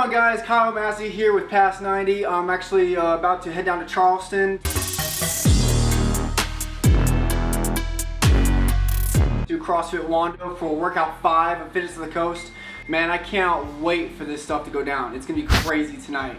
on, guys? Kyle Massie here with Past 90. I'm actually about to head down to Charleston. Do CrossFit Wando for workout 5 of Fittest of the Coast. Man, I can't wait for this stuff to go down. It's gonna be crazy tonight.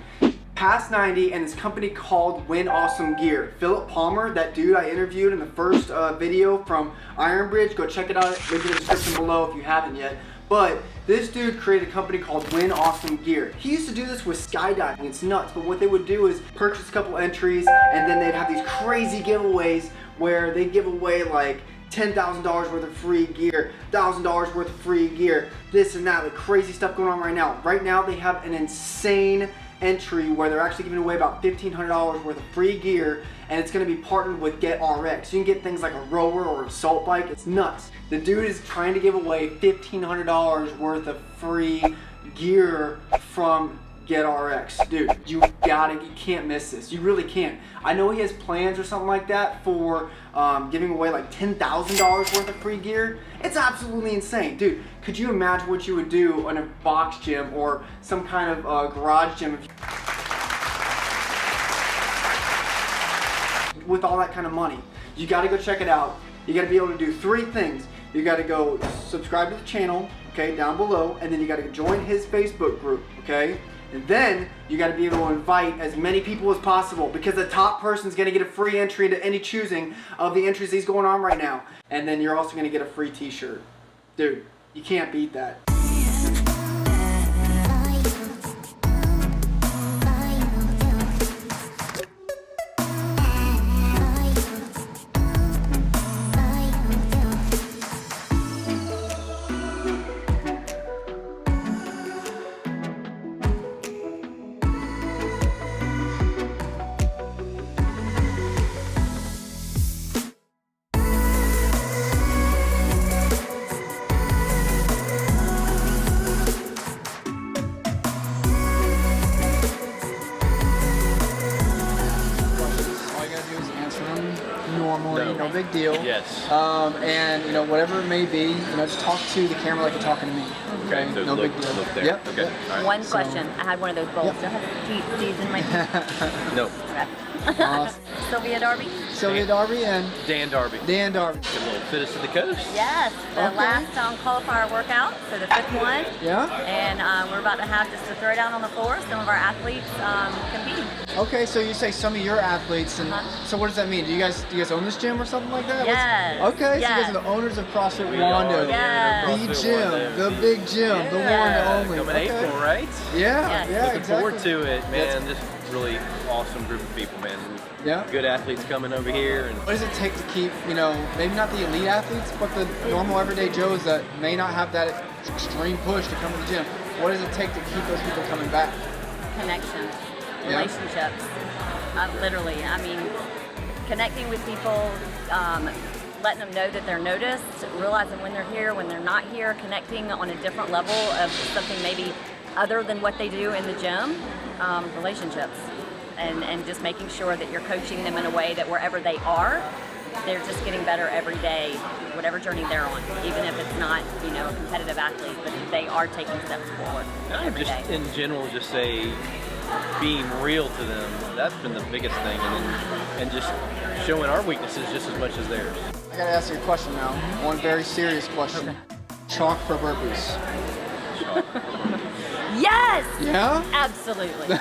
Past 90 and this company called Win Awesome Gear. Philip Palmer, that dude I interviewed in the first video from Iron Bridge, go check it out. Link in the description below if you haven't yet. But this dude created a company called Win Awesome Gear. He used to do this with skydiving. It's nuts. But what they would do is purchase a couple entries and then they'd have these crazy giveaways where they give away like $10,000 worth of free gear, $1,000 worth of free gear, this and that, like crazy stuff going on right now. Right now they have an insane entry where they're actually giving away about $1,500 worth of free gear, and it's going to be partnered with GetRx. You can get things like a rower or an assault bike. It's nuts. The dude is trying to give away $1,500 worth of free gear from GetRx. Dude, you can't miss this. You really can't. I know he has plans or something like that for giving away like $10,000 worth of free gear. It's absolutely insane. Dude, could you imagine what you would do in a box gym or some kind of garage gym with all that kind of money? You gotta go check it out. You gotta be able to do 3 things. You gotta go subscribe to the channel, okay, down below, and then you gotta join his Facebook group, okay? And then you got to be able to invite as many people as possible, because the top person is going to get a free entry into any choosing of the entries he's going on right now. And then you're also going to get a free t-shirt. Dude, you can't beat that. No big deal. Yes. And you know, whatever it may be, you know, just talk to the camera like you're talking to me. Okay. So no big deal. Look there. Yep. Okay. Yep. All right. One question. I had one of those bowls. Do I have these in my teeth? No. Okay. Awesome. Sylvia Darby? Sylvia Darby and Dan Darby. Dan Darby. The little Fittest of the Coast. Yes. The Okay. last qualifier workout, so the 5th one. Yeah? And we're about to have just a throwdown on the floor. Some of our athletes competing. Okay, so you say some of your athletes, and so what does that mean? Do you guys own this gym or something like that? Yes. Okay, Yes. so you guys are the owners of CrossFit We Wando. are Yes. The CrossFit gym, Wando. the big gym, the one and only. Coming Okay. April, right? Yeah, Yes. yeah, Looking exactly. forward to it, man. Just really awesome group of people, man. Yeah. Good athletes coming over here. And What does it take to keep, you know, maybe not the elite athletes, but the normal everyday Joes that may not have that extreme push to come to the gym? What does it take to keep those people coming back? Connections, Yeah. relationships. Literally, I mean, connecting with people, letting them know that they're noticed, realizing when they're here, when they're not here, connecting on a different level of something maybe other than what they do in the gym, relationships. And just making sure that you're coaching them in a way that wherever they are, they're just getting better every day, whatever journey they're on, even if it's not, you know, a competitive athlete, but they are taking steps forward every day. just in general, just say being real to them. That's been the biggest thing, and just showing our weaknesses just as much as theirs. I gotta ask you a question now. One very serious question. Okay. Chalk for burpees. Yes! Yeah? Absolutely.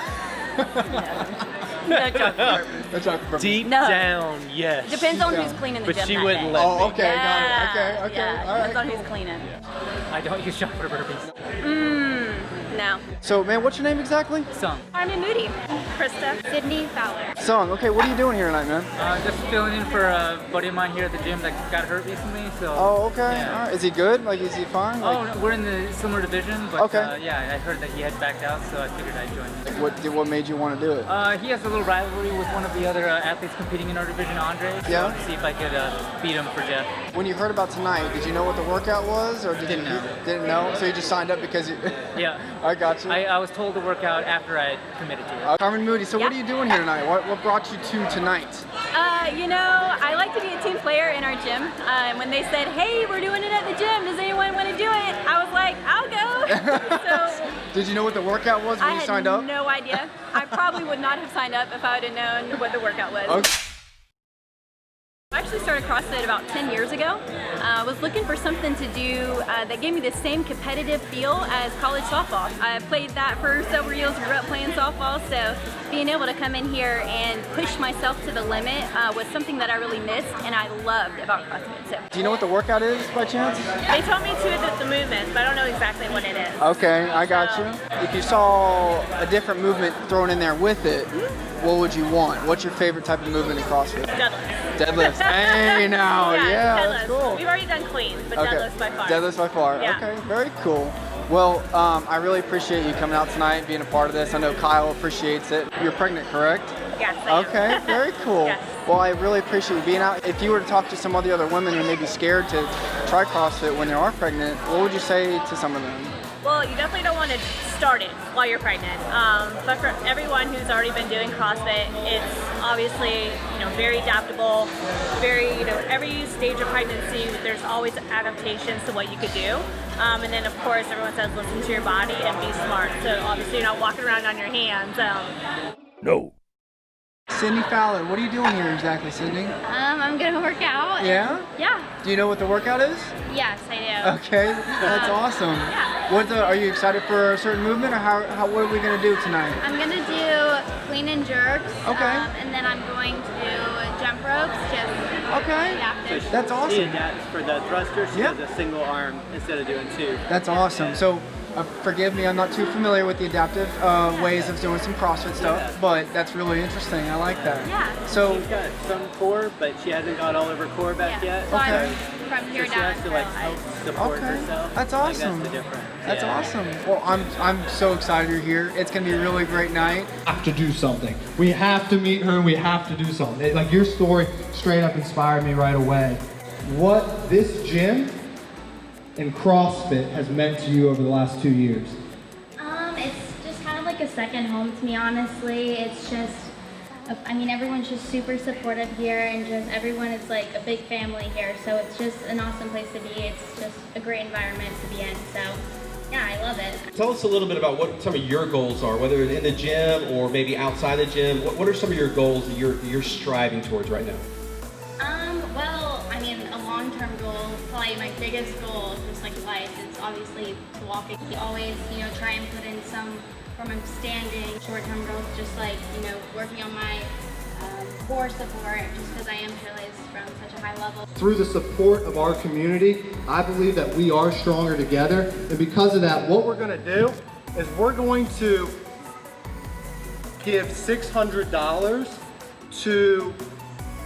No chalk for burpees. No chalk for burpees. Deep No. down, yes. Depends on Yeah. who's cleaning the But gym she that wouldn't day. let me. Oh, okay, got it. Yeah, Okay, okay, yeah. all right. Depends on Cool. who's cleaning. I don't use chalk for burpees. No. So, man, what's your name exactly? Some. Carmen Moody. Krista. Sydney Fowler. Song. Okay, what are you doing here tonight, man? Just filling in for a buddy of mine here at the gym that got hurt recently. So. Oh, okay. Yeah. All right. Is he good? Like, is he fine? Oh, Like, no, we're in the similar division, but Okay. yeah, I heard that he had backed out, so I figured I'd join him. what made you want to do it? He has a little rivalry with one of the other athletes competing in our division, Andre. So Yeah. to see if I could beat him for Jeff. When you heard about tonight, did you know what the workout was, or Didn't know. Didn't know. So you just signed up because you. Yeah. I got you. I was told to work out after I had committed to it. Carmen Moody. So what are Yeah. you doing here tonight? What brought you to tonight? You know, I like to be a team player in our gym. When they said, hey, we're doing it at the gym, does anyone want to do it? I was like, I'll go. So, Did you know what the workout was when you signed up? I had no idea. I probably would not have signed up if I would have known what the workout was. Okay. I actually started CrossFit about 10 years ago. I was looking for something to do that gave me the same competitive feel as college softball. I played that for several years, grew up playing softball, so being able to come in here and push myself to the limit was something that I really missed and I loved about CrossFit. So. Do you know what the workout is by chance? They told me the movements, but I don't know exactly what it is. Okay, I got you. If you saw a different movement thrown in there with it, what would you want? What's your favorite type of movement in CrossFit? Deadlifts. Deadlifts. Hey, now, yeah, that's cool. We've already done cleans, but deadlifts by far. Deadlifts by far. Yeah. Okay, very cool. Well, I really appreciate you coming out tonight, being a part of this. I know Kyle appreciates it. You're pregnant, correct? Yes, I am. Okay, very cool. Yes. Well, I really appreciate you being out. If you were to talk to some of the other women who may be scared to try CrossFit when they are pregnant, what would you say to some of them? Well, you definitely don't want to start it while you're pregnant. But for everyone who's already been doing CrossFit, it's obviously, very adaptable. Very, every stage of pregnancy, there's always adaptations to what you could do. And then, of course, everyone says listen to your body and be smart. So obviously, you're not walking around on your hands. No. Sydney Fowler, what are you doing here exactly, Sydney? I'm gonna work out. Yeah? Yeah. Do you know what the workout is? Yes, I do. Okay, that's awesome. Yeah. Are you excited for a certain movement, or what are we gonna do tonight? I'm gonna do clean and jerks. Okay. And then I'm going to do jump ropes. Okay. After. That's awesome. She adapts for the thrusters. She does a single arm instead of doing two. That's awesome. So, forgive me, I'm not too familiar with the adaptive ways of doing some CrossFit stuff, but that's really interesting. I like that. Yeah. So, She's got some core, but she hasn't got all of her core back yet. So Okay. I'm from here So she down has to help support Okay. herself. That's I think awesome. that's the difference. That's Yeah. awesome. Well, I'm so excited you're here. It's gonna be a really great night. Have to do something. We have to meet her and we have to do something. Like your story straight up inspired me right away. What this gym and CrossFit has meant to you over the last 2 years. It's just kind of like a second home to me, honestly. It's just, everyone's just super supportive here and just everyone is like a big family here. So it's just an awesome place to be. It's just a great environment to be in. So yeah, I love it. Tell us a little bit about what some of your goals are, whether in the gym or maybe outside the gym. What are some of your goals that you're striving towards right now? A long-term goal, probably my biggest goal, just like life, is obviously to walking. You always, try and put in some form of standing, short-term goals, just like, working on my core support, just because I am paralyzed from such a high level. Through the support of our community, I believe that we are stronger together. And because of that, what we're gonna do is we're going to give $600 to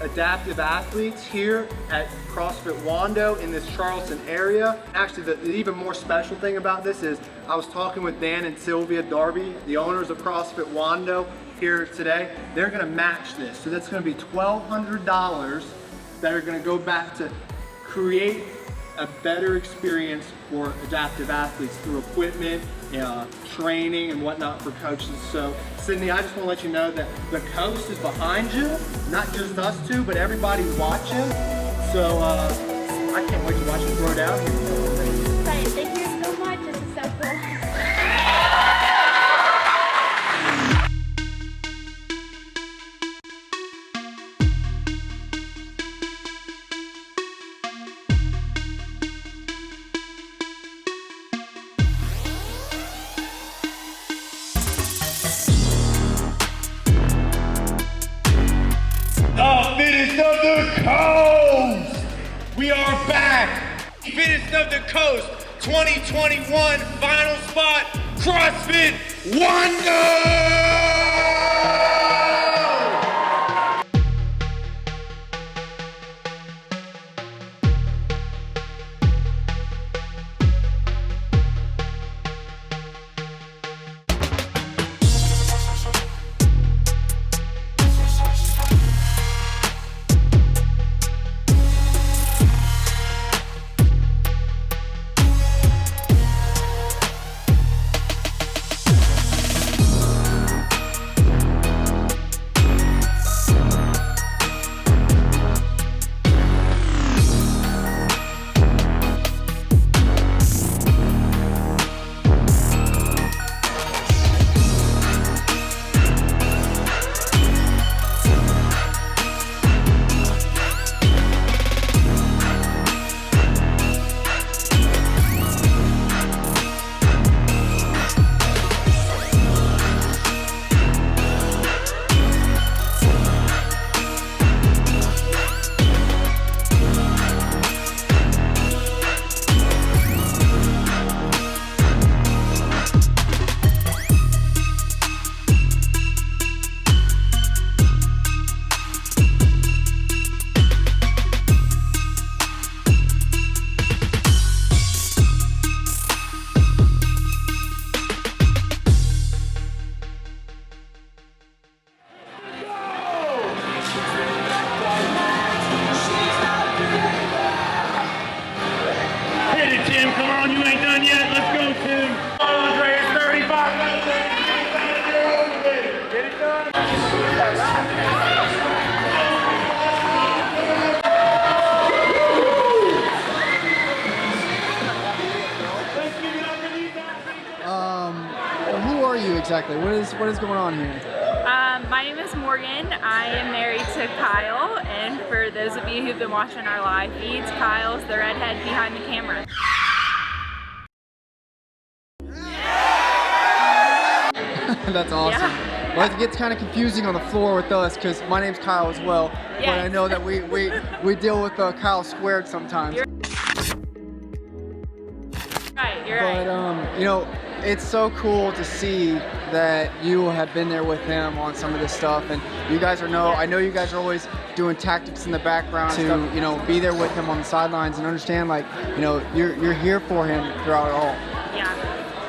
adaptive athletes here at CrossFit Wando in this Charleston area. Actually, the even more special thing about this is I was talking with Dan and Sylvia Darby, the owners of CrossFit Wando, here today. They're gonna match this. So that's gonna be $1,200 that are gonna go back to create a better experience for adaptive athletes through equipment, training and whatnot for coaches. So Sydney, I just want to let you know that the coast is behind you, not just us two, but everybody watching. So I can't wait to watch you throw down. Right, thank you so much. This is so cool. Fittest of the Coast! We are back! Fittest of the Coast 2021 final spot, CrossFit Wando! Tim. Come on, you ain't done yet. Let's go, Tim. Andre is 35. Get it done. Who are you exactly? What is going on here? My name is Morgan. I am married to Kyle, and for those of you who've been watching our live feeds, Kyle's the redhead behind the camera. That's awesome. Yeah. Well, it gets kind of confusing on the floor with us because my name's Kyle as well, but I know that we deal with Kyle squared sometimes. You're right. But you know, it's so cool to see that you have been there with him on some of this stuff, and you guys I know you guys are always doing tactics in the background to, you know, be there with him on the sidelines and understand, like, you know, you're here for him throughout it all. Yeah.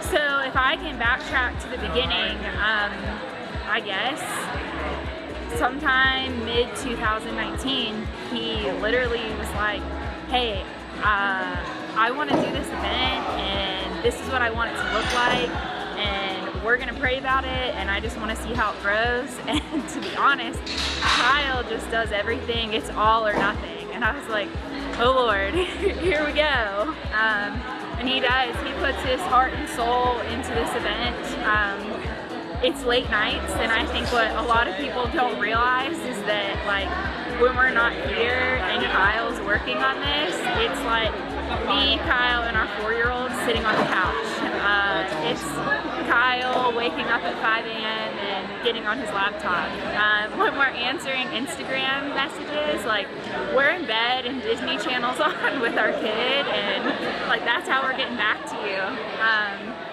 So if I can backtrack to the beginning, I guess sometime mid-2019, he literally was like, hey, I want to do this event, and this is what I want it to look like, and we're gonna pray about it, and I just want to see how it grows. And to be honest, Kyle just does everything. It's all or nothing. And I was like, oh Lord, here we go. And he does. He puts his heart and soul into this event. It's late nights, and I think what a lot of people don't realize is that, like, when we're not here and Kyle's working on this, it's like me, Kyle, and our 4-year-old sitting on the couch. It's Kyle waking up at 5 a.m. and getting on his laptop. When we're answering Instagram messages, like, we're in bed and Disney Channel's on with our kid, and like, that's how we're getting back to you.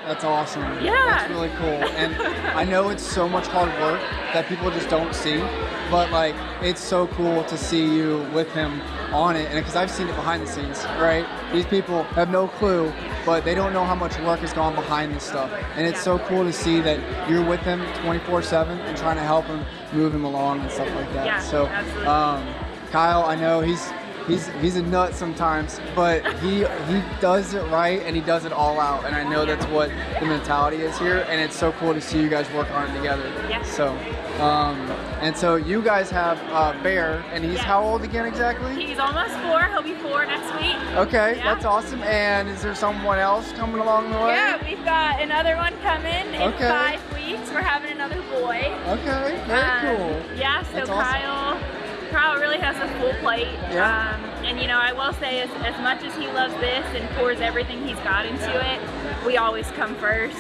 That's awesome. Yeah. That's really cool. And I know it's so much hard work that people just don't see, but like, it's so cool to see you with him on it, and because I've seen it behind the scenes, right? These people have no clue, but they don't know how much work has gone behind this stuff. And it's so cool to see that you're with him 24/7 and trying to help him, move him along and stuff like that. Yeah, so, absolutely. Kyle, I know he's a nut sometimes, but he does it right, and he does it all out, and I know that's what the mentality is here, and it's so cool to see you guys work on it together. Yeah. So, and so you guys have Bear, and he's how old again exactly? He's almost 4. He'll be 4 next week. Okay, Yeah. that's awesome. And is there someone else coming along the way? Yeah, we've got another one coming in 5 weeks. We're having another boy. Okay, very cool. Yeah, so That's awesome. Kyle really has a full plate. Yeah. And you know, I will say, as much as he loves this and pours everything he's got into it, we always come first.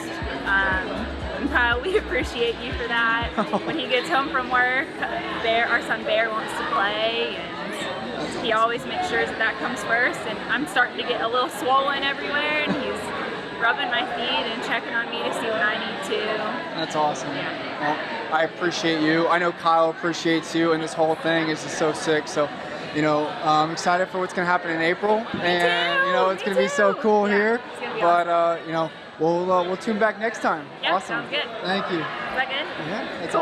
And Kyle, we appreciate you for that. When he gets home from work, our son Bear wants to play, and he always makes sure that comes first. And I'm starting to get a little swollen everywhere, and he's rubbing my feet and checking on me to see what I need to. That's awesome. Well, I appreciate you. I know Kyle appreciates you, and this whole thing is just so sick. So, you know, I'm excited for what's going to happen in April, and you know, it's going to be so cool here. It's gonna be but awesome. you know, we'll tune back next time. Yeah, Awesome. sounds good. Thank you. Is that good? Yeah, it's